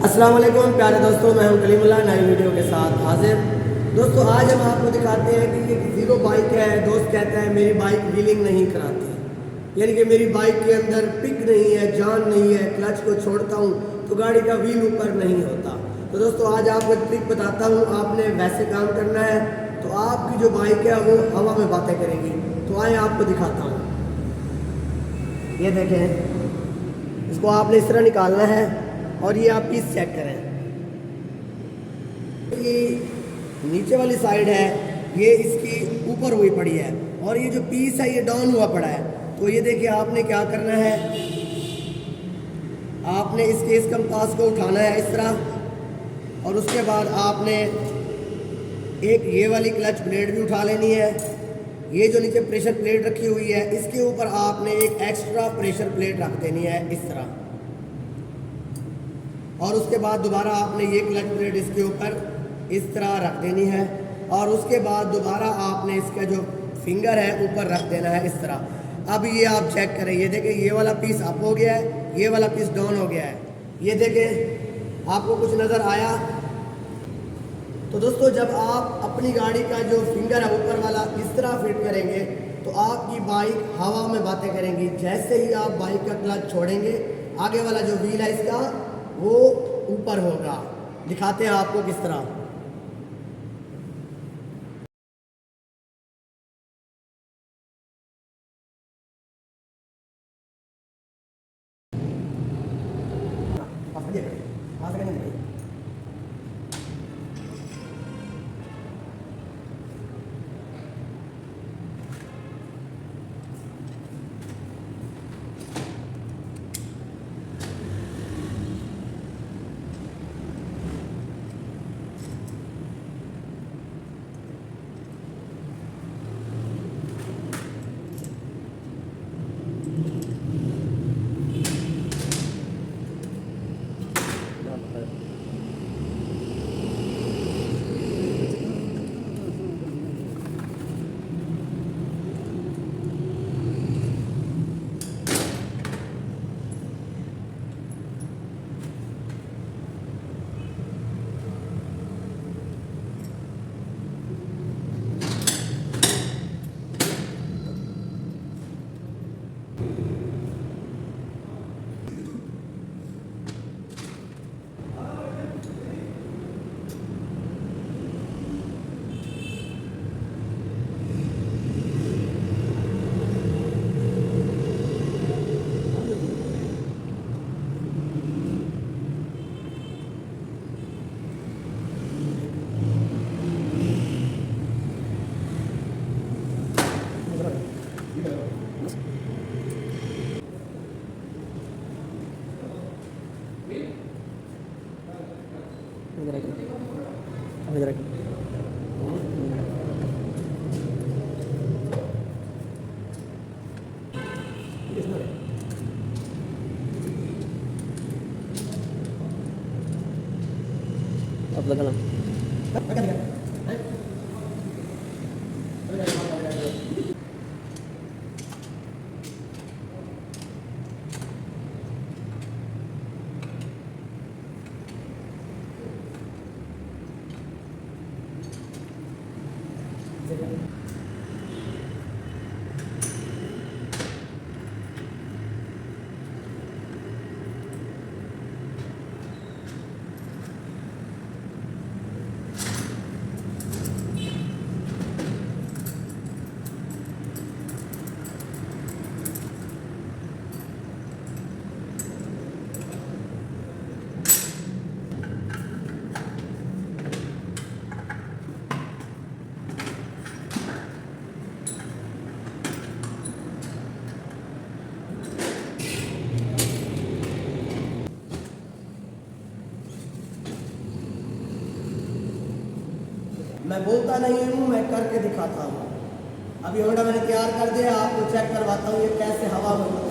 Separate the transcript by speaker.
Speaker 1: अस्सलाम वालेकुम प्यारे दोस्तों, मैं हूं कलीमुल्लाह नई वीडियो के साथ हाजिर। दोस्तों आज हम आपको दिखाते हैं कि एक ज़ीरो बाइक है। दोस्त कहता है मेरी बाइक व्हीलिंग नहीं कराती, यानी कि मेरी बाइक के अंदर पिक नहीं है, जान नहीं है, क्लच को छोड़ता हूं तो गाड़ी का व्हील ऊपर नहीं होता। तो दोस्तों आज आपको एक ट्रिक बताता हूँ, आपने वैसे काम करना है तो आपकी जो बाइक है वो हवा में बातें करेगी। तो आए आपको दिखाता हूँ। ये देखें, इसको आपने इस तरह निकालना है और ये आप पीस चेक करें। ये नीचे वाली साइड है, ये इसकी ऊपर हुई पड़ी है और ये जो पीस है ये डाउन हुआ पड़ा है। तो ये देखिए आपने क्या करना है, आपने इस कंपास को उठाना है इस तरह और उसके बाद आपने एक ये वाली क्लच प्लेट भी उठा लेनी है। ये जो नीचे प्रेशर प्लेट रखी हुई है इसके ऊपर आपने एक एक्स्ट्रा प्रेशर प्लेट रख देनी है इस तरह, और उसके बाद दोबारा आपने ये क्लच प्लेट इसके ऊपर इस तरह रख देनी है और उसके बाद दोबारा आपने इसका जो फिंगर है ऊपर रख देना है इस तरह। अब ये आप चेक करें, ये देखें ये वाला पीस अप हो गया है, ये वाला पीस डाउन हो गया है। ये देखें, आपको कुछ नज़र आया? तो दोस्तों जब आप अपनी गाड़ी का जो फिंगर है ऊपर वाला इस तरह फिट करेंगे तो आपकी बाइक हवा में बातें करेंगी। जैसे ही आप बाइक का क्लच छोड़ेंगे आगे वाला जो व्हील है इसका वो ऊपर होगा। दिखाते हैं आपको किस तरह। अब लगाना मैं बोलता नहीं हूँ, मैं करके दिखाता हूँ। अभी होंडा मैंने तैयार कर दिया, आपको चेक करवाता हूँ ये कैसे हवा में